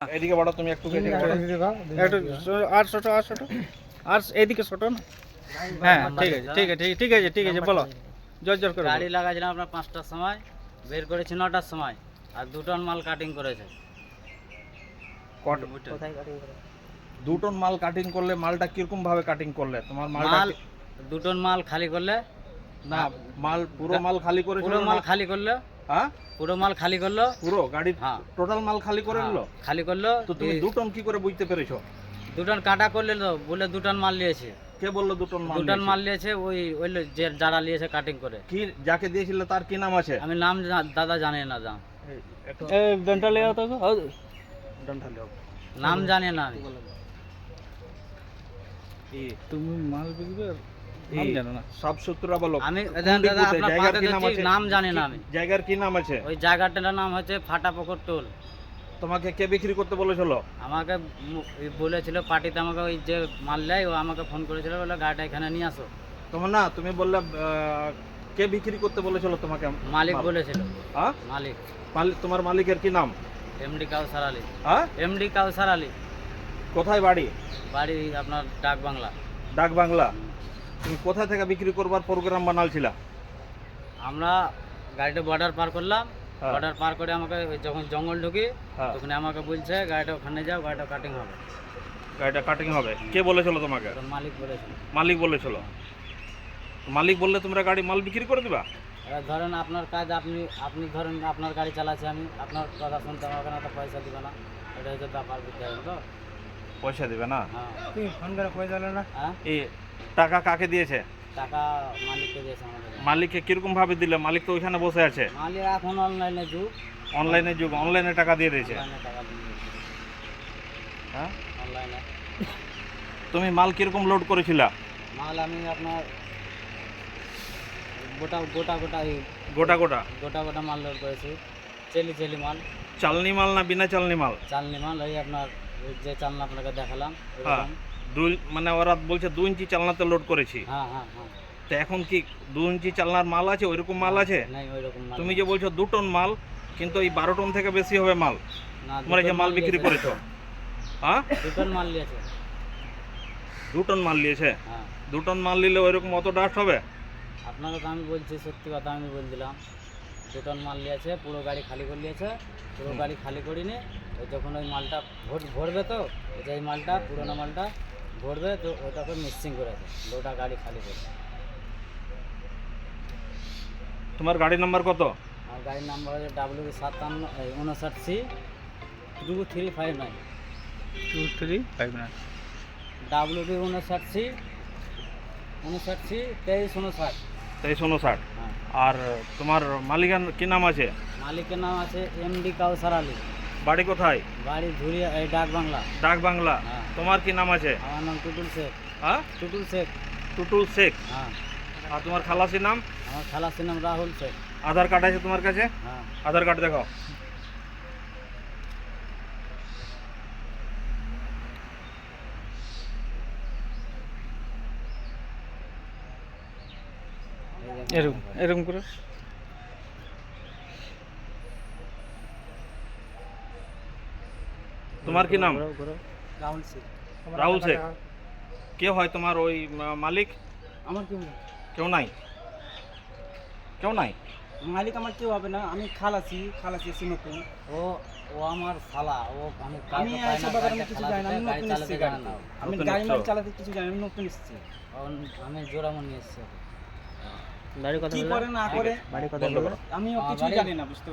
এদিকে বড় তুমি একটু আর ছোট আর এদিকে ছোট না। হ্যাঁ ঠিক আছে বলো। জোর করে গাড়ি লাগাইছিলাম আপনার 5টার সময়, বের করেছি 9টার সময়, আর 2 টন মাল কাটিং করেছে। কোথায় কাটিং করে? 2 টন মাল কাটিং করলে মালটা কিরকম ভাবে কাটিং করলে? তোমার মাল 2 টন মাল খালি করলে না, মাল পুরো মাল খালি করে পুরো মাল খালি করলে। হ্যাঁ, পুরো মাল খালি করলো, পুরো গাড়ি টোটাল মাল খালি করে নিলো। খালি করলো। তো তুমি 2 টন কি করে বুঝতে পেরেছো? 2 টন কাটা করলে তো বলে 2 টন মাল নিয়েছে। কে বললো 2 টন মাল? 2 টন মাল নিয়েছে ওই যে যারা নিয়েছে কাটিং করে। কি যাকে দিয়েছিল তার কি নাম আছে? আমি নাম দাদা জানি না, ডন্টা লে তো ডন্টা লে নাম জানি না আমি। তুমি মাল বিকবে নাম জানো না? সব সূত্ররা বলো। আমি দাদা আপনার পাতে দেখছি নাম জানি না আমি। জায়গার কি নাম আছে? ওই জায়গাটার নাম হচ্ছে ফাটাপুকুর টোল। তোমাকে কে বিক্রি করতে বলেছিল? আমাকে বলেছিল পার্টিতে, আমাকে ওই যে মাল নেয় ও আমাকে ফোন করেছিল, বলে গাড়িটা এখানে নিয়ে আসো। তোমার না, তুমি বললে কে বিক্রি করতে বলেছিল তোমাকে? মালিক বলেছিল। হ্যাঁ, মালিক। তোমার মালিকের কি নাম? এমডি কাউসার আলী। হ্যাঁ, এমডি কাউসার আলী। কোথায় বাড়ি? বাড়ি আপনার ডাক বাংলা। ডাক বাংলা। তুমি কোথা থেকে বিক্রি করবার প্রোগ্রাম বানালছিলা? আমরা গাড়িটা বর্ডার পার করলাম, বর্ডার পার করে আমাকে যখন জঙ্গল ঢুকি তখন আমাকে বলছে গাড়িটা ওখানে যাও, গাড়িটা কাটিং হবে। গাড়িটা কাটিং হবে কে বলেছিল তোমাকে? মালিক বলেছিল। মালিক বলেছিল? মালিক বললে তোমরা গাড়ি মাল বিক্রি করে দিবা? এবার ধরেন আপনার কাজ, আপনি ধরেন আপনার গাড়ি চালাচ্ছে, আমি আপনার কথা শুনতে আমাকে না, তো পয়সা দিবে না। এটা হচ্ছে ব্যাপার, বুঝতে হবে তো। পয়সা দিবে না? হ্যাঁ। তুমি ফোন করে পয়সা দিলে না? এই টাকা কাকে দিয়েছে? টাকা মালিককে দিয়েছে আমাদের। মালিককে কিরকম ভাবে দিলে? মালিক তো ওইখানে বসে আছে। মালিক এখন অনলাইনে যুগ। অনলাইনে টাকা দিয়ে দিয়েছে। টাকা দিয়ে দিয়েছে। হ্যাঁ, অনলাইনে। তুমি মাল কিরকম লোড করেছিলা? মাল আমি আপনার গোটা মাল লোড করেছি। চেলি মাল। চালনি মাল না বিনা চালনি মাল? চালনি মাল, ওই আপনার যে চালনা আপনাকে দেখালাম। হ্যাঁ, মানে ওরা বলছে 2 ইঞ্চি চালনাতে লোড করেছি। হ্যাঁ। তো এখন কি 2 ইঞ্চি চালনার মাল আছে? ওইরকম মাল আছে? তুমি যে বলছো 2 টন মাল, কিন্তু এই 12 টন থেকে বেশি হবে মাল। তোমরা যে মাল বিক্রি করেছো, হ্যাঁ 2 টন মাল নিয়েছে। 2 টন মাল নিয়েছে? হ্যাঁ। 2 টন মাল নিলে ওইরকম অত ডাস্ট হবে? আপনাকে তো আমি বলছি, সত্যি কথা আমি বলে দিলাম। 2 টন মাল নিয়েছে, পুরো গাড়ি খালি করে নিয়েছে। পুরো গাড়ি খালি করিনি, ওই যখন ওই মালটা ভরবে, তো এই মালটা পুরোনো মালটা ভরবে, তো ওটাকে মিক্সিং করেছে, গোটা গাড়ি খালি করে। তোমার গাড়ির নাম্বার কত? আমার গাড়ির নাম্বার হচ্ছে WB59C 2359। WB59C 2359। আর তোমার মালিকের কি নাম আছে? মালিকের নাম আছে এমডি কাউসার আলী। বাড়ি কোথায়? বাড়ি ধুরিয়া, এই ডাক বাংলা। ডাক বাংলা। তোমার কি নাম আছে? আমার নাম টুটুল শেখ। হ্যাঁ, টুটুল শেখ। টুটুল শেখ। হ্যাঁ। আর তোমার খালাসির নাম? আমার খালাসির নাম রাহুল শেখ। আধার কার্ড আছে তোমার কাছে? হ্যাঁ। আধার কার্ড দেখাও। এরকম করে। তোমার কি নাম? রাহুল শেখ। রাহুল শেখ। কে হয় তোমার ওই মালিক? আমার কেউ নাই? মালিক আমার কেউ হবে না, আমি খালাসি এসে নতুন। ও আমার শালা, আমি এসব ব্যাপারে আমি কিছু জানি না, আমি নতুন এসেছি গাড়ি। আমি গাড়ি মাল চালাতে কিছু জানি না, আমি নতুন এসেছি। আমি জোড়ামন নিয়ে এসেছি। বাড়ি কথা কি করে না করে, বাড়ি কথা আমিও কিছু জানি না, বুঝতে